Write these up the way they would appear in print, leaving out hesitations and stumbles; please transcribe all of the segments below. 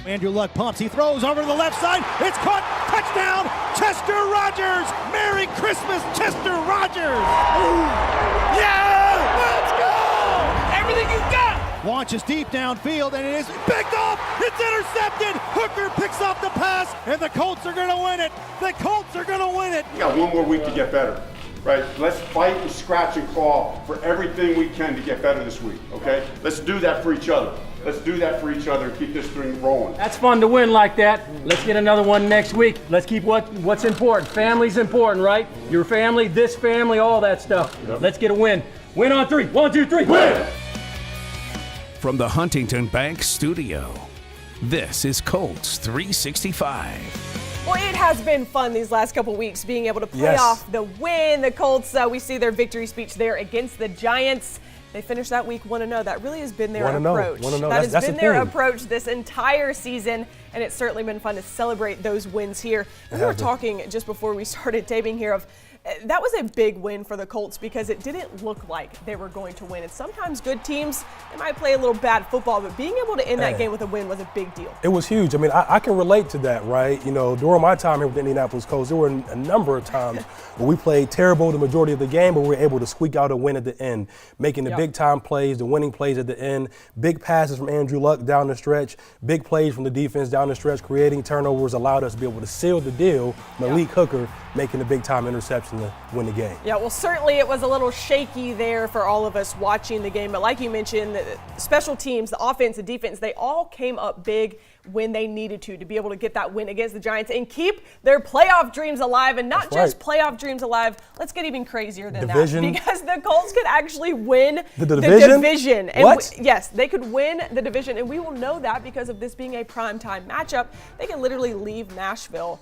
Andrew Luck pumps. He throws over to the left side. It's caught. Touchdown, Chester Rogers. Merry Christmas, Chester Rogers. Yeah, let's go. Everything you got. Launches deep downfield, and it is picked off. It's intercepted. Hooker picks up the pass, and the Colts are going to win it. The Colts are going to win it. We got one more week to get better. Right, let's fight and scratch and claw for everything we can to get better this week, okay? Let's do that for each other. Let's do that for each other and keep this thing rolling. That's fun to win like that. Let's get another one next week. Let's keep what's important. Family's important, right? Your family, this family, all that stuff. Yep. Let's get a win. Win on three. 1, 2, 3. Win! From the Huntington Bank Studio, this is Colts 365. Well, it has been fun these last couple weeks being able to play off the win. The Colts, we see their victory speech there against the Giants. They finished that week 1-0. That really has been their approach. That has been their approach this entire season, and it's certainly been fun to celebrate those wins here. And we were talking just before we started taping here of that was a big win for the Colts because it didn't look like they were going to win. And sometimes good teams, they might play a little bad football, but being able to end that game with a win was a big deal. It was huge. I mean, I can relate to that, right? You know, during my time here with the Indianapolis Colts, there were a number of times where we played terrible the majority of the game, but we were able to squeak out a win at the end, making the big-time plays, the winning plays at the end, big passes from Andrew Luck down the stretch, big plays from the defense down the stretch, creating turnovers allowed us to be able to seal the deal. Malik Hooker making the big-time interception to win the game. Yeah, well, certainly it was a little shaky there for all of us watching the game. But like you mentioned, the special teams, the offense, the defense, they all came up big when they needed to be able to get that win against the Giants and keep their playoff dreams alive. And not just playoff dreams alive. Let's get even crazier than that. Because the Colts could actually win the division. And what? Yes, they could win the division. And we will know that because of this being a primetime matchup. They can literally leave Nashville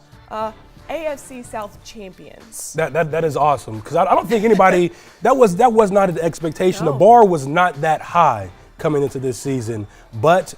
AFC South champions. That is awesome because I don't think anybody that was not an expectation. No. The bar was not that high coming into this season, but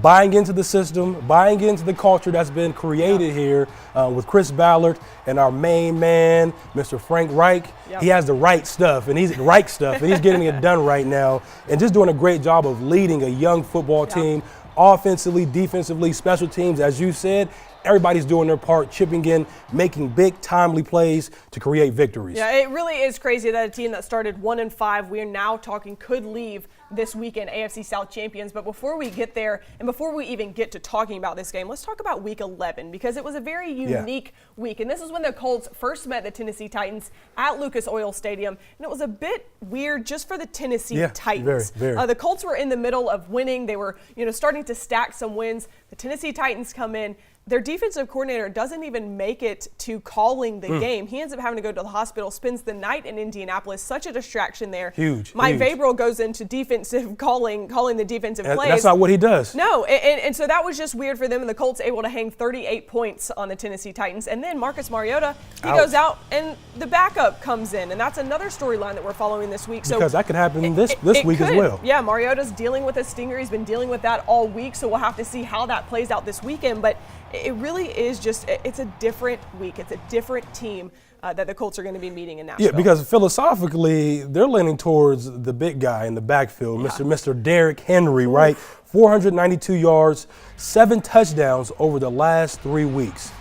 buying into the system, buying into the culture that's been created here with Chris Ballard and our main man, Mr. Frank Reich. He has the right stuff, and he's getting it done right now, and just doing a great job of leading a young football team, offensively, defensively, special teams, as you said. Everybody's doing their part, chipping in, making big, timely plays to create victories. Yeah, it really is crazy that a team that started 1-5, we are now talking could leave this weekend AFC South champions. But before we get there, and before we even get to talking about this game, let's talk about Week 11 because it was a very unique week. And this is when the Colts first met the Tennessee Titans at Lucas Oil Stadium. And it was a bit weird just for the Tennessee Titans. Very. The Colts were in the middle of winning. They were, starting to stack some wins. The Tennessee Titans come in. Their defensive coordinator doesn't even make it to calling the game. He ends up having to go to the hospital, spends the night in Indianapolis. Such a distraction there. Huge. Mike Vrabel goes into defensive calling the defensive plays. That's not what he does. No, and so that was just weird for them. And the Colts able to hang 38 points on the Tennessee Titans. And then Marcus Mariota, he goes out and the backup comes in. And that's another storyline that we're following this week. Because that could happen this week as well. Yeah, Mariota's dealing with a stinger. He's been dealing with that all week. So we'll have to see how that plays out this weekend. But it really is it's a different week. It's a different team that the Colts are going to be meeting in Nashville. Yeah, because philosophically, they're leaning towards the big guy in the backfield, Mr. Derrick Henry, right? 492 yards, 7 touchdowns over the last 3 weeks.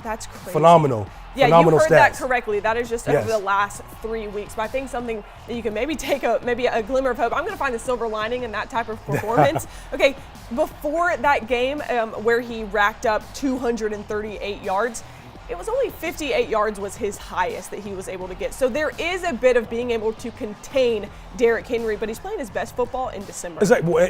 That's crazy. Phenomenal. Yeah, Phenomenal you heard stats. that correctly. That is just over the last 3 weeks. But I think something that you can maybe take a glimmer of hope. I'm going to find the silver lining in that type of performance. Okay, before that game where he racked up 238 yards, it was only 58 yards was his highest that he was able to get. So there is a bit of being able to contain Derrick Henry, but he's playing his best football in December.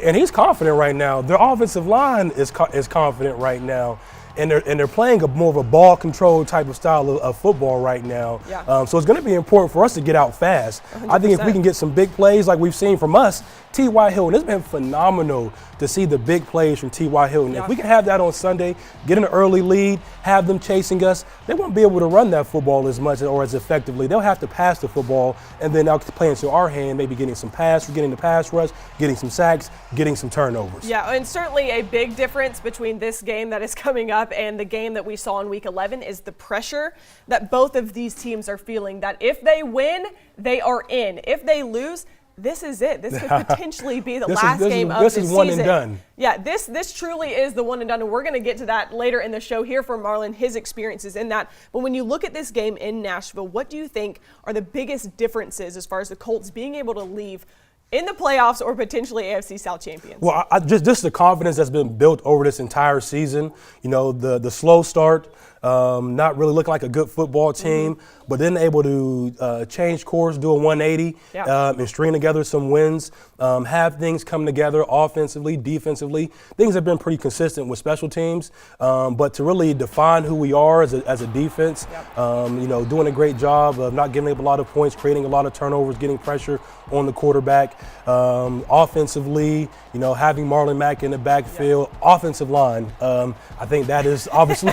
And he's confident right now. Their offensive line is confident right now. And they're playing more of a ball control type of style of football right now. Yeah. So it's going to be important for us to get out fast. 100%. I think if we can get some big plays like we've seen from us, T.Y. Hilton, it's been phenomenal to see the big plays from T.Y. Hilton. If we can have that on Sunday, get an early lead, have them chasing us, they won't be able to run that football as much or as effectively. They'll have to pass the football, and then they'll play into our hand, maybe getting some getting the pass rush, getting some sacks, getting some turnovers. Yeah, and certainly a big difference between this game that is coming up and the game that we saw in Week 11 is the pressure that both of these teams are feeling, that if they win, they are in. If they lose, this is it. This could potentially be the last game of the season. This is one and done. Yeah, this truly is the one and done, and we're going to get to that later in the show, hear from Marlin, his experiences in that. But when you look at this game in Nashville, what do you think are the biggest differences as far as the Colts being able to leave in the playoffs or potentially AFC South champions? Well, just the confidence that's been built over this entire season. You know, the slow start, not really looking like a good football team, but then able to change course, do a 180, and string together some wins, have things come together offensively, defensively. Things have been pretty consistent with special teams, but to really define who we are as a defense, you know, doing a great job of not giving up a lot of points, creating a lot of turnovers, getting pressure on the quarterback. Offensively, you know, having Marlon Mack in the backfield, offensive line, I think that is obviously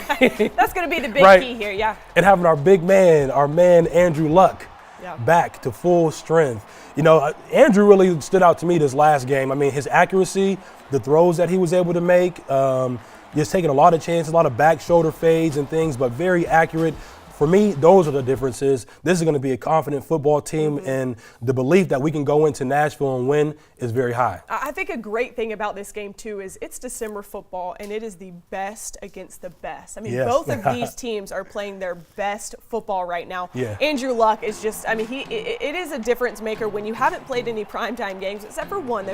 that's going to be the big key here, and having our big man, our man Andrew Luck, back to full strength. You know, Andrew really stood out to me this last game. I mean, his accuracy, the throws that he was able to make, just taking a lot of chances, a lot of back shoulder fades and things, but very accurate. For me, those are the differences. This is going to be a confident football team, and the belief that we can go into Nashville and win is very high. I think a great thing about this game, too, is it's December football, and it is the best against the best. I mean, both of these teams are playing their best football right now. Andrew Luck is just, I mean, it is a difference maker when you haven't played any primetime games, except for one.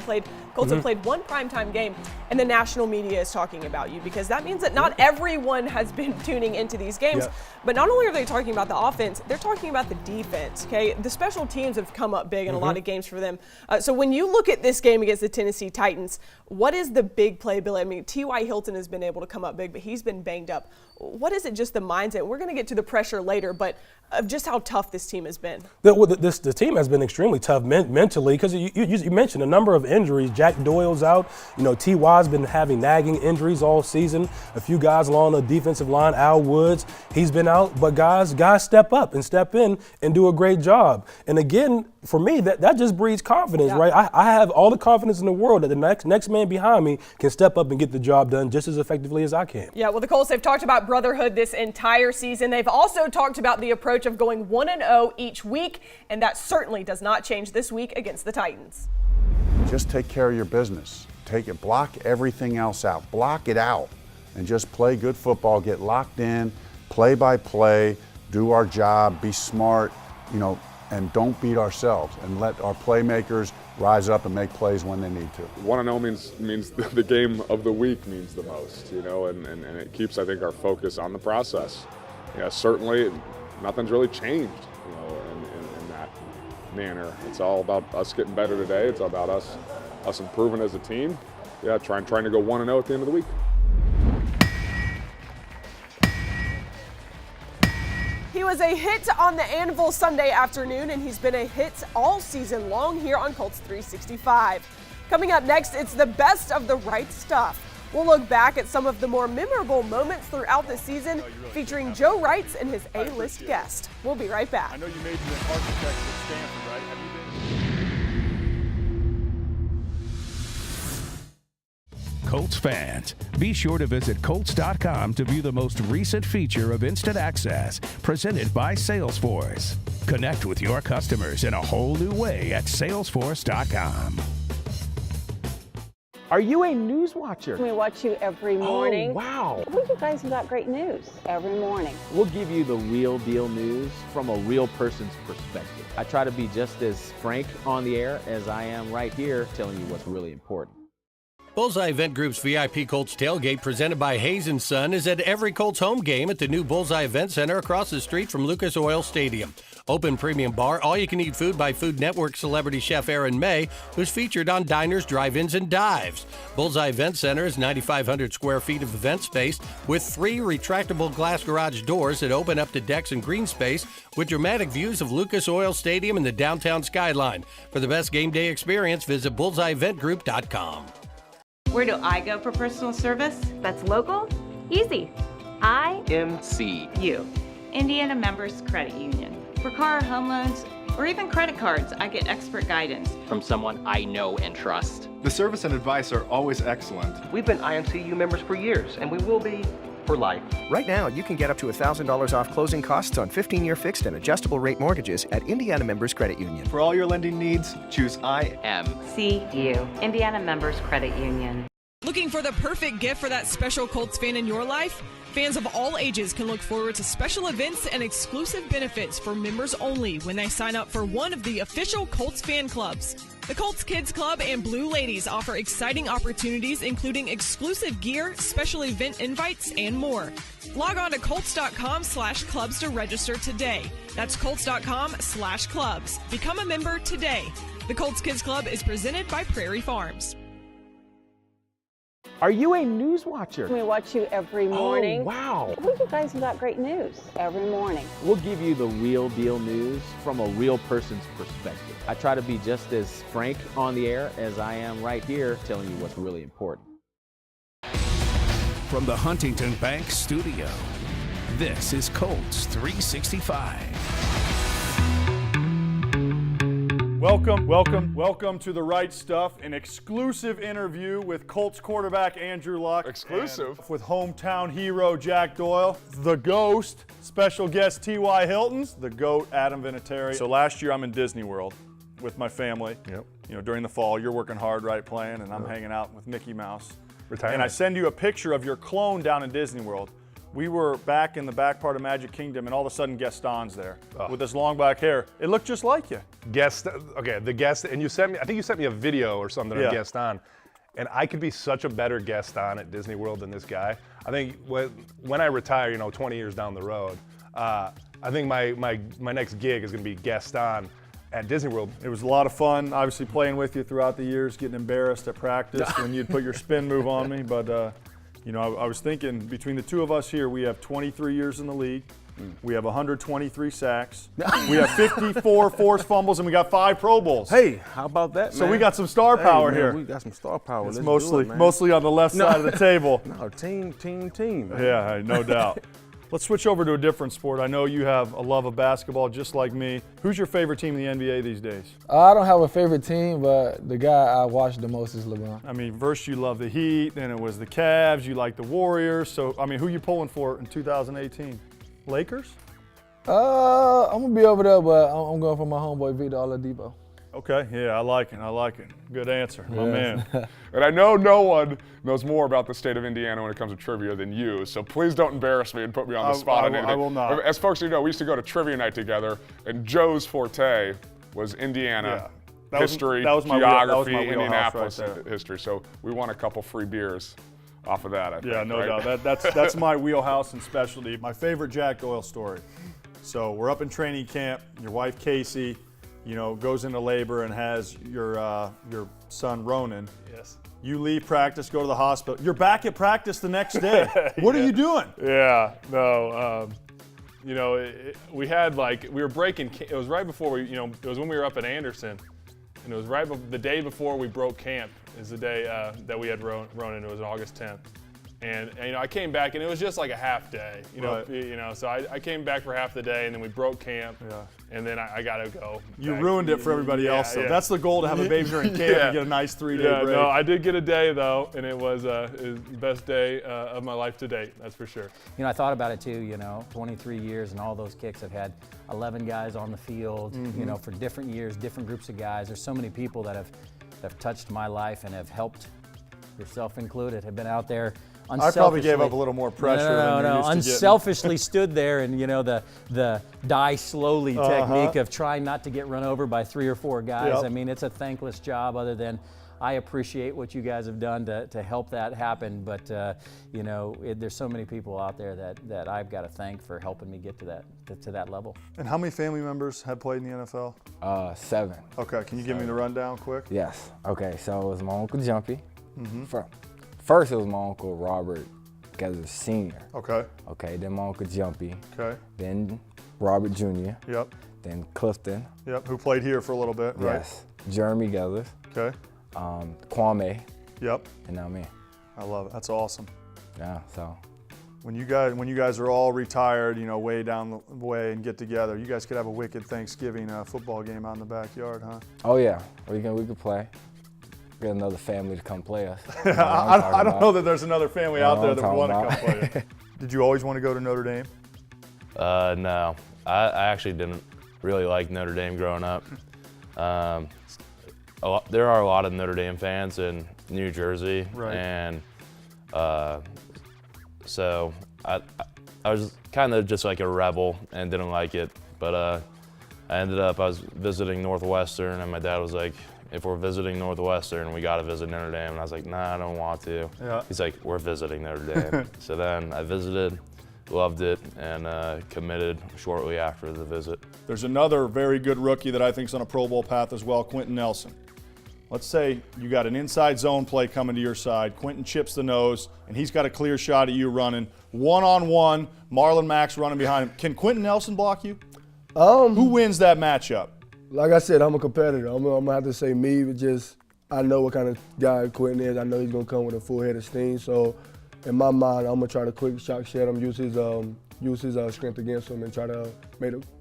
Colts have played one primetime game, and the national media is talking about you, because that means that not everyone has been tuning into these games. But not only are they talking about the offense, they're talking about the defense, okay? The special teams have come up big in a lot of games for them. So when you look at this game against the Tennessee Titans, what is the big playability? I mean, T.Y. Hilton has been able to come up big, but he's been banged up. What is it, just the mindset? We're going to get to the pressure later, but of just how tough this team has been. The team has been extremely tough mentally, because you mentioned a number of injuries. Jack Doyle's out. You know, T.Y.'s been having nagging injuries all season. A few guys along the defensive line, Al Woods, he's been out. But guys step up and step in and do a great job. And again, for me, that just breeds confidence, right? I have all the confidence in the world that the next man behind me can step up and get the job done just as effectively as I can. Yeah, well, the Colts, they've talked about brotherhood this entire season. They've also talked about the approach of going 1-0 each week, and that certainly does not change this week against the Titans. Just take care of your business. Block everything else out. Block it out and just play good football, get locked in, play by play, do our job, be smart, you know, and don't beat ourselves, and let our playmakers rise up and make plays when they need to. 1-0 means the game of the week means the most, you know, and it keeps, I think, our focus on the process. Yeah, certainly nothing's really changed, you know, in that manner. It's all about us getting better today. It's all about us improving as a team. Yeah, trying to go 1-0 at the end of the week. He was a hit on the Anvil Sunday afternoon, and he's been a hit all season long here on Colts 365. Coming up next, it's the best of the right stuff. We'll look back at some of the more memorable moments throughout the season, featuring Joe Reitz and his A-list guest. We'll be right back. I know you majored in architecture at Stanford, right? Have you been? Colts fans, be sure to visit Colts.com to view the most recent feature of Instant Access, presented by Salesforce. Connect with your customers in a whole new way at Salesforce.com. Are you a news watcher? We watch you every morning. Oh, wow. Well, you guys have got great news every morning. We'll give you the real deal news from a real person's perspective. I try to be just as frank on the air as I am right here telling you what's really important. Bullseye Event Group's VIP Colts Tailgate, presented by Hayes & Son, is at every Colts home game at the new Bullseye Event Center across the street from Lucas Oil Stadium. Open premium bar, all-you-can-eat food by Food Network celebrity chef Aaron May, who's featured on diners, drive-ins, and dives. Bullseye Event Center is 9,500 square feet of event space with 3 retractable glass garage doors that open up to decks and green space with dramatic views of Lucas Oil Stadium and the downtown skyline. For the best game day experience, visit bullseyeeventgroup.com. Where do I go for personal service? That's local? Easy. IMCU, Indiana Members Credit Union. For car or home loans, or even credit cards, I get expert guidance from someone I know and trust. The service and advice are always excellent. We've been IMCU members for years, and we will be for life. Right now, you can get up to $1,000 off closing costs on 15-year fixed and adjustable rate mortgages at Indiana Members Credit Union. For all your lending needs, choose IMCU, Indiana Members Credit Union. Looking for the perfect gift for that special Colts fan in your life? Fans of all ages can look forward to special events and exclusive benefits for members only when they sign up for one of the official Colts fan clubs. The Colts Kids Club and Blue Ladies offer exciting opportunities, including exclusive gear, special event invites, and more. Log on to Colts.com/clubs to register today. That's Colts.com/clubs. Become a member today. The Colts Kids Club is presented by Prairie Farms. Are you a news watcher? We watch you every morning. Oh, wow. We you guys have got great news every morning. We'll give you the real deal news from a real person's perspective. I try to be just as frank on the air as I am right here telling you what's really important. From the Huntington Bank Studio, this is Colts 365. Welcome to the Right Stuff, an exclusive interview with Colts quarterback Andrew Luck. Exclusive? With hometown hero Jack Doyle, the Ghost, special guest T.Y. Hilton's, the GOAT Adam Vinatieri. So last year I'm in Disney World with my family. Yep. You know, during the fall, you're working hard, right, playing, and I'm hanging out with Mickey Mouse. Retirement. And I send you a picture of your clone down in Disney World. We were back in the back part of Magic Kingdom, and all of a sudden Gaston's there with this long black hair. It looked just like you. The guest, and you sent me, I think you sent me a video or something of Gaston, and I could be such a better Gaston at Disney World than this guy. I think when I retire, 20 years down the road, I think my next gig is going to be Gaston at Disney World. It was a lot of fun, obviously playing with you throughout the years, getting embarrassed at practice when you'd put your spin move on me, but I was thinking between the two of us here, we have 23 years in the league. We have 123 sacks. We have 54 forced fumbles, and we got 5 Pro Bowls. Hey, how about that, man? So we got some star power here. We got some star power. It's mostly on the left side of the table. No, team. Man. Yeah, no doubt. Let's switch over to a different sport. I know you have a love of basketball just like me. Who's your favorite team in the NBA these days? I don't have a favorite team, but the guy I watch the most is LeBron. I mean, first you love the Heat, then it was the Cavs, you like the Warriors. So, I mean, who you pulling for in 2018? Lakers? I'm going to be over there, but I'm going for my homeboy Victor Oladipo. Okay, yeah, I like it. Good answer, my man. And I know no one knows more about the state of Indiana when it comes to trivia than you, so please don't embarrass me and put me on the spot on anything. I will not. As folks know, we used to go to trivia night together, and Joe's forte was Indiana history, geography, Indianapolis history. So we won a couple free beers off of that, I think. Yeah, no doubt. That's my wheelhouse and specialty. My favorite Jack Doyle story. So we're up in training camp. Your wife Casey, goes into labor and has your son Ronan. Yes. You leave practice, go to the hospital. You're back at practice the next day. What are you doing? Yeah, no. We were breaking. It was right before it was when we were up at Anderson, and it was the day before we broke camp. Is the day that we had Ronan. It was August 10th. And I came back, and it was just like a half day, So I came back for half the day, and then we broke camp, and then I got to go. You ruined it for everybody else, though. That's the goal, to have a baby during camp and get a nice 3-day break. No, I did get a day, though, and it was the best day of my life to date, that's for sure. I thought about it, too, 23 years, and all those kicks. I've had 11 guys on the field, for different years, different groups of guys. There's so many people that have touched my life and have helped, yourself included, have been out there. I probably gave up a little more pressure than you used to unselfishly stood there and, the die slowly technique of trying not to get run over by 3 or 4 guys. Yep. I mean, it's a thankless job, other than I appreciate what you guys have done to help that happen. But, there's so many people out there that I've got to thank for helping me get to that level. And how many family members have played in the NFL? 7. Okay, can you give me the rundown quick? Yes. Okay, so it was my Uncle Jumpy. First, it was my Uncle Robert Getters Sr. Okay. Okay, then my Uncle Jumpy. Okay. Then Robert Jr. Yep. Then Clifton. Yep, who played here for a little bit, right? Yes. Jeremy Getters. Okay. Kwame. Yep. And now me. I love it. That's awesome. Yeah, so. When you guys are all retired, way down the way and get together, you guys could have a wicked Thanksgiving football game out in the backyard, huh? Oh, yeah. We could play. Get another family to come play us. I don't know that there's another family out there that would want to come play. Did you always want to go to Notre Dame? No. I actually didn't really like Notre Dame growing up. There are a lot of Notre Dame fans in New Jersey, Right. and so I was kind of just like a rebel and didn't like it. But I was visiting Northwestern, and my dad was like, if we're visiting Northwestern, we got to visit Notre Dame. And I was like, nah, I don't want to. Yeah. He's like, we're visiting Notre Dame. So then I visited, loved it, and committed shortly after the visit. There's another very good rookie that I think is on a Pro Bowl path as well, Quentin Nelson. Let's say you got an inside zone play coming to your side. Quentin chips the nose, and he's got a clear shot at you running. One-on-one, Marlon Max running behind him. Can Quentin Nelson block you? Who wins that matchup? Like I said, I'm a competitor. I'm gonna have to say me, but just I know what kind of guy Quentin is. I know he's gonna come with a full head of steam. So in my mind, I'm gonna try to quick shock shed him, use his strength against him, and try to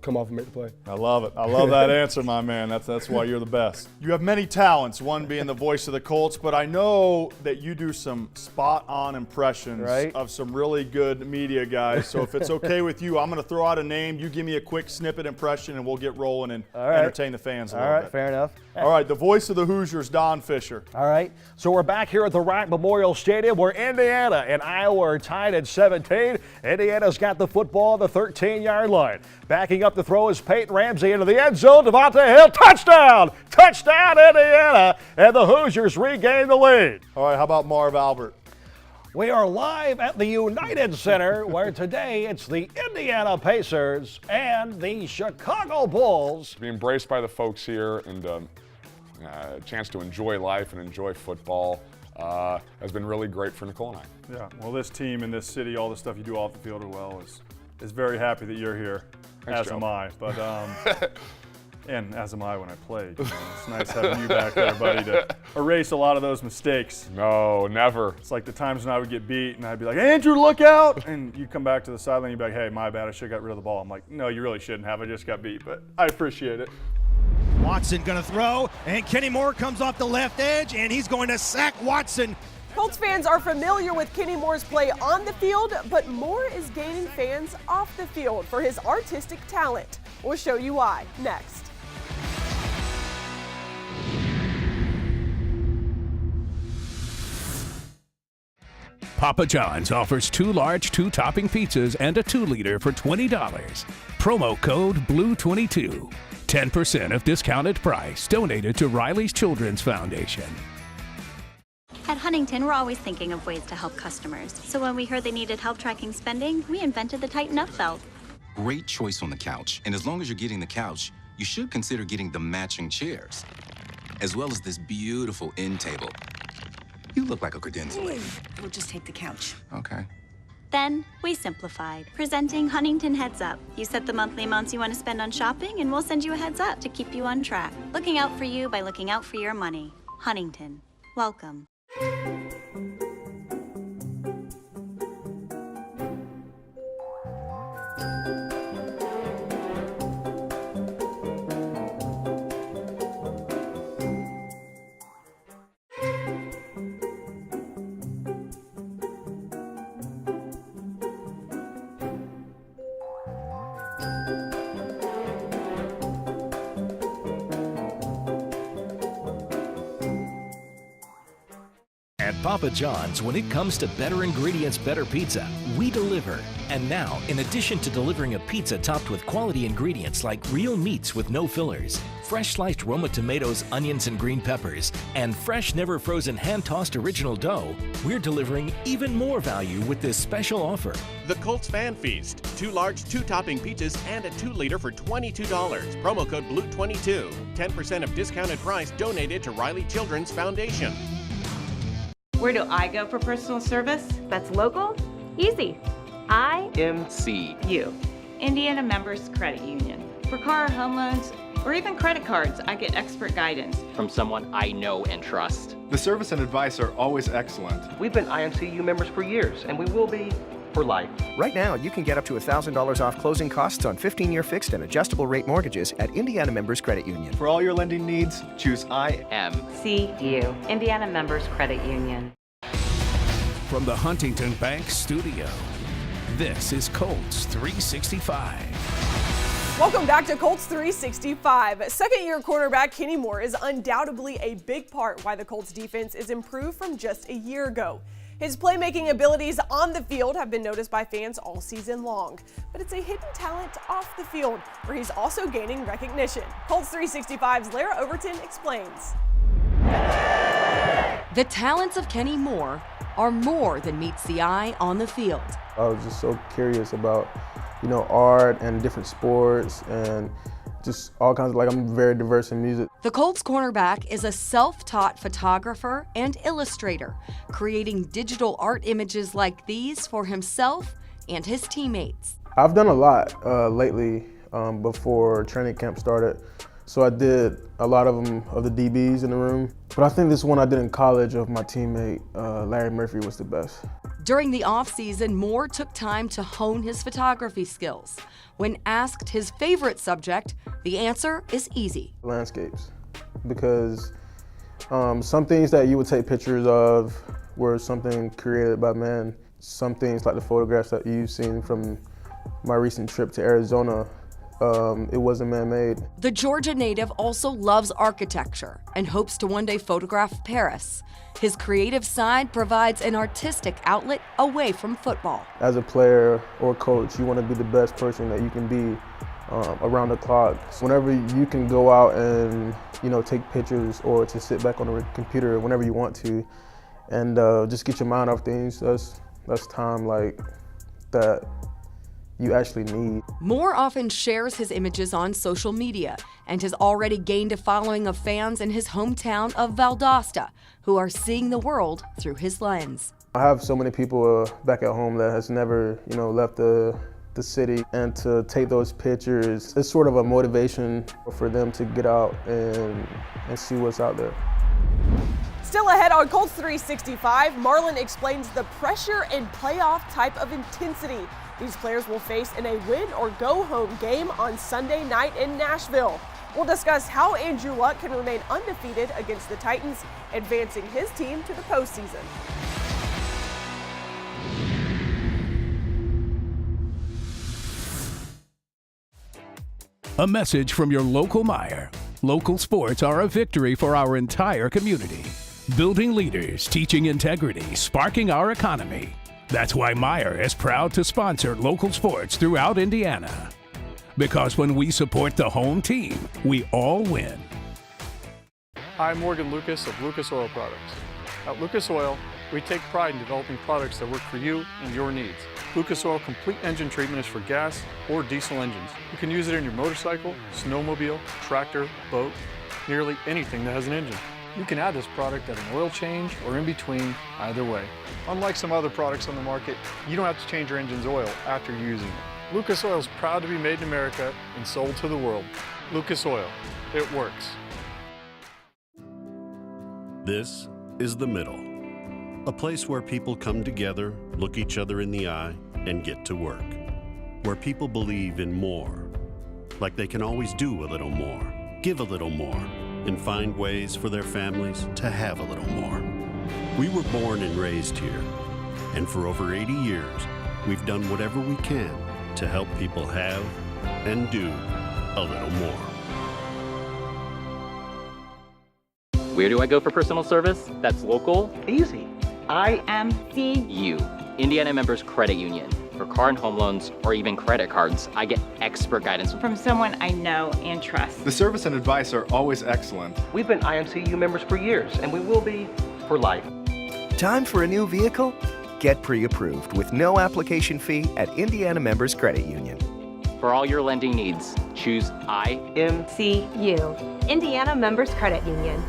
come off and make the play. I love it. I love that answer, my man. That's why you're the best. You have many talents, one being the voice of the Colts, but I know that you do some spot-on impressions of some really good media guys. So if it's okay with you, I'm going to throw out a name. You give me a quick snippet impression, and we'll get rolling and entertain the fans a little bit. Fair enough. All right, the voice of the Hoosiers, Don Fisher. All right, so we're back here at the Rock Memorial Stadium where Indiana and Iowa are tied at 17. Indiana's got the football on the 13-yard line. Backing up to throw is Peyton Ramsey into the end zone. Devontae Hill, touchdown! Touchdown, Indiana! And the Hoosiers regain the lead. All right, how about Marv Albert? We are live at the United Center where today it's the Indiana Pacers and the Chicago Bulls. To be embraced by the folks here and a chance to enjoy life and enjoy football has been really great for Nicole and I. Yeah, well, this team in this city, all the stuff you do off the field as well is very happy that you're here. Thanks, as Joe. am I. But and as am I when I played. You know, it's nice having you back there, buddy, to erase a lot of those mistakes. No, never. It's like the times when I would get beat and I'd be like, Andrew, look out! And you come back to the sideline and you'd be like, hey, my bad, I should have got rid of the ball. I'm like, no, you really shouldn't have. I just got beat, but I appreciate it. Watson gonna throw, and Kenny Moore comes off the left edge, and he's going to sack Watson. Colts fans are familiar with Kenny Moore's play on the field, but Moore is gaining fans off the field for his artistic talent. We'll show you why next. Papa John's offers 2 large 2-topping pizzas and a 2-liter for $20. Promo code BLUE22. 10% of discounted price donated to Riley's Children's Foundation. At Huntington, we're always thinking of ways to help customers. So when we heard they needed help tracking spending, we invented the Tighten Up belt. Great choice on the couch. And as long as you're getting the couch, you should consider getting the matching chairs, as well as this beautiful end table. You look like a credenza. We'll just take the couch. Okay. Then we simplified, presenting Huntington Heads Up. You set the monthly amounts you want to spend on shopping, and we'll send you a heads up to keep you on track. Looking out for you by looking out for your money. Huntington. Welcome. At Papa John's, when it comes to better ingredients, better pizza, we deliver. And now, in addition to delivering a pizza topped with quality ingredients like real meats with no fillers, fresh sliced Roma tomatoes, onions, and green peppers, and fresh, never frozen hand-tossed original dough, we're delivering even more value with this special offer. The Colts Fan Feast. 2 large 2-topping pizzas and a 2-liter for $22. Promo code BLUE22. 10% of discounted price donated to Riley Children's Foundation. Where do I go for personal service? That's local? Easy. IMCU. Indiana Members Credit Union. For car or home loans, or even credit cards, I get expert guidance. From someone I know and trust. The service and advice are always excellent. We've been IMCU members for years, and we will be for life. Right now, you can get up to $1,000 off closing costs on 15-year fixed and adjustable rate mortgages at Indiana Members Credit Union. For all your lending needs, choose IMCU. Indiana Members Credit Union. From the Huntington Bank Studio, This is Colts 365. Welcome back to Colts 365. Second-year quarterback Kenny Moore is undoubtedly a big part why the Colts defense is improved from just a year ago. His playmaking abilities on the field have been noticed by fans all season long, but it's a hidden talent off the field where he's also gaining recognition. Colts 365's Lara Overton explains. The talents of Kenny Moore are more than meets the eye on the field. I was just so curious about, art and different sports and just all kinds of, I'm very diverse in music. The Colts cornerback is a self-taught photographer and illustrator, creating digital art images like these for himself and his teammates. I've done a lot lately before training camp started. So I did a lot of them of the DBs in the room. But I think this one I did in college of my teammate, Larry Murphy, was the best. During the offseason, Moore took time to hone his photography skills. When asked his favorite subject, the answer is easy. Landscapes. Because some things that you would take pictures of were something created by man. Some things like the photographs that you've seen from my recent trip to Arizona, it wasn't man-made. The Georgia native also loves architecture and hopes to one day photograph Paris. His creative side provides an artistic outlet away from football. As a player or coach, you want to be the best person that you can be around the clock. So whenever you can go out and take pictures or to sit back on the computer whenever you want to and just get your mind off things, that's time that you actually need. Moore often shares his images on social media and has already gained a following of fans in his hometown of Valdosta who are seeing the world through his lens. I have so many people back at home that has never, left the city, and to take those pictures, it's sort of a motivation for them to get out and see what's out there. Still ahead on Colts 365, Marlin explains the pressure and playoff type of intensity these players will face in a win-or-go-home game on Sunday night in Nashville. We'll discuss how Andrew Luck can remain undefeated against the Titans, advancing his team to the postseason. A message from your local Meijer. Local sports are a victory for our entire community. Building leaders, teaching integrity, sparking our economy. That's why Meijer is proud to sponsor local sports throughout Indiana. Because when we support the home team, we all win. I'm Morgan Lucas of Lucas Oil Products. At Lucas Oil, we take pride in developing products that work for you and your needs. Lucas Oil Complete Engine Treatment is for gas or diesel engines. You can use it in your motorcycle, snowmobile, tractor, boat, nearly anything that has an engine. You can add this product at an oil change or in between, either way. Unlike some other products on the market, you don't have to change your engine's oil after using it. Lucas Oil is proud to be made in America and sold to the world. Lucas Oil, it works. This is The Middle, a place where people come together, look each other in the eye, and get to work. Where people believe in more, like they can always do a little more, give a little more, and find ways for their families to have a little more. We were born and raised here, and for over 80 years, we've done whatever we can to help people have and do a little more. Where do I go for personal service? That's local. Easy. IMCU, Indiana Members Credit Union. For car and home loans, or even credit cards, I get expert guidance from someone I know and trust. The service and advice are always excellent. We've been IMCU members for years, and we will be for life. Time for a new vehicle? Get pre-approved with no application fee at Indiana Members Credit Union. For all your lending needs, choose IMCU, Indiana Members Credit Union.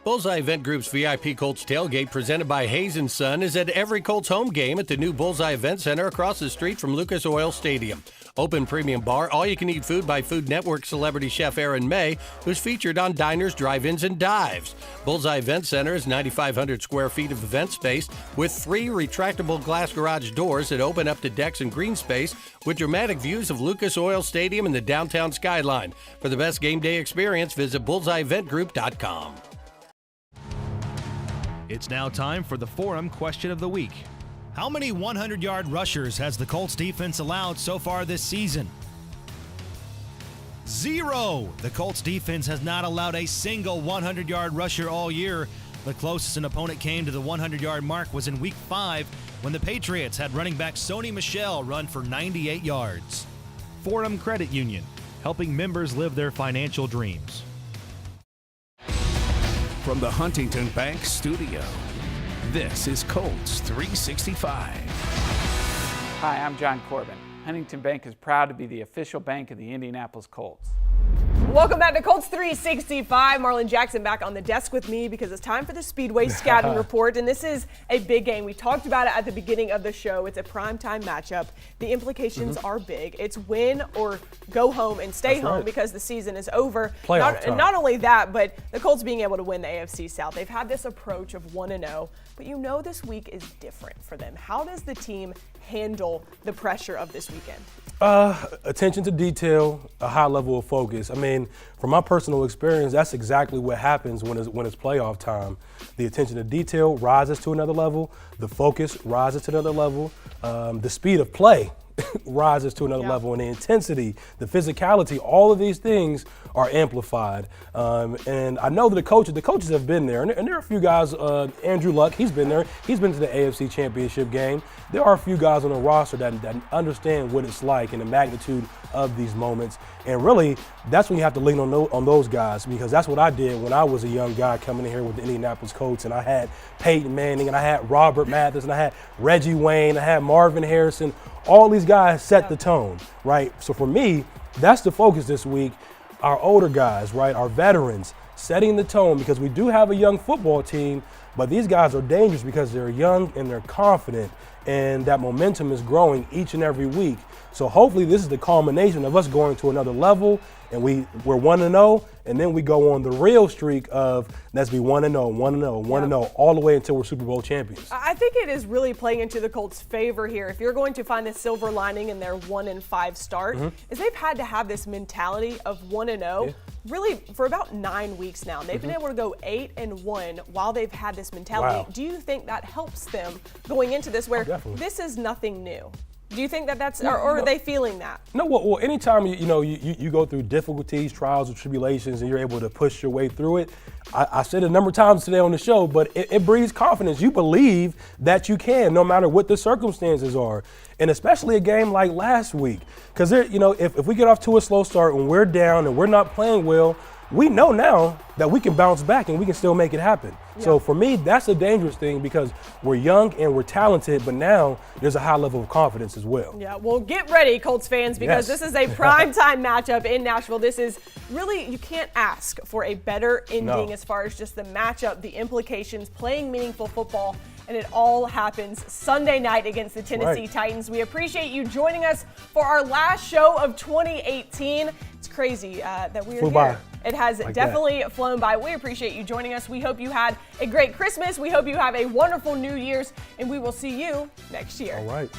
Bullseye Event Group's VIP Colts tailgate presented by Hayes & Son is at every Colts home game at the new Bullseye Event Center across the street from Lucas Oil Stadium. Open premium bar, all-you-can-eat food by Food Network celebrity chef Aaron May, who's featured on diners, drive-ins, and dives. Bullseye Event Center is 9,500 square feet of event space with 3 retractable glass garage doors that open up to decks and green space with dramatic views of Lucas Oil Stadium and the downtown skyline. For the best game day experience, visit bullseyeeventgroup.com. It's now time for the Forum Question of the Week. How many 100-yard rushers has the Colts defense allowed so far this season? 0. The Colts defense has not allowed a single 100-yard rusher all year. The closest an opponent came to the 100-yard mark was in Week 5 when the Patriots had running back Sony Michel run for 98 yards. Fordham Credit Union, helping members live their financial dreams. From the Huntington Bank Studio, this is Colts 365. Hi, I'm John Corbin. Huntington Bank is proud to be the official bank of the Indianapolis Colts. Welcome back to Colts 365. Marlin Jackson back on the desk with me because it's time for the Speedway Scouting Report, and this is a big game. We talked about it at the beginning of the show. It's a primetime matchup. The implications are big. It's win or go home and stay home because the season is over. Not only that, but the Colts being able to win the AFC South. They've had this approach of 1-0, but you know this week is different for them. How does the team handle the pressure of this weekend? Attention to detail, a high level of focus. I mean, from my personal experience, that's exactly what happens when it's playoff time. The attention to detail rises to another level. The focus rises to another level. The speed of play rises to another level, and the intensity, the physicality, all of these things are amplified. And I know that the coaches have been there, and there are a few guys. Andrew Luck, he's been there. He's been to the AFC Championship game. There are a few guys on the roster that understand what it's like and the magnitude of these moments. And really, that's when you have to lean on those guys, because that's what I did when I was a young guy coming in here with the Indianapolis Colts, and I had Peyton Manning, and I had Robert Mathis, and I had Reggie Wayne, I had Marvin Harrison. All these guys set the tone, right? So for me, that's the focus this week. Our older guys, right, our veterans, setting the tone, because we do have a young football team, but these guys are dangerous because they're young and they're confident, and that momentum is growing each and every week. So hopefully this is the culmination of us going to another level, and we're 1-0, and then we go on the real streak of let's be 1-0, 1-0, 1-0, all the way until we're Super Bowl champions. I think it is really playing into the Colts' favor here. If you're going to find a silver lining in their 1-5 start, is they've had to have this mentality of 1-0 really for about 9 weeks now. They've been able to go 8-1 while they've had this mentality. Wow. Do you think that helps them going into this where this is nothing new? Do you think that that's, or are they feeling that? No, well, anytime you go through difficulties, trials, or tribulations, and you're able to push your way through it, I said it a number of times today on the show, but it breeds confidence. You believe that you can, no matter what the circumstances are, and especially a game like last week, because if we get off to a slow start and we're down and we're not playing well, we know now that we can bounce back and we can still make it happen. So for me, that's a dangerous thing because we're young and we're talented, but now there's a high level of confidence as well. Yeah, well, get ready, Colts fans, because this is a primetime matchup in Nashville. This is really, you can't ask for a better ending as far as just the matchup, the implications, playing meaningful football, and it all happens Sunday night against the Tennessee Titans. We appreciate you joining us for our last show of 2018. It's crazy that we are here. It has definitely flown by. We appreciate you joining us. We hope you had a great Christmas. We hope you have a wonderful New Year's, and we will see you next year. All right.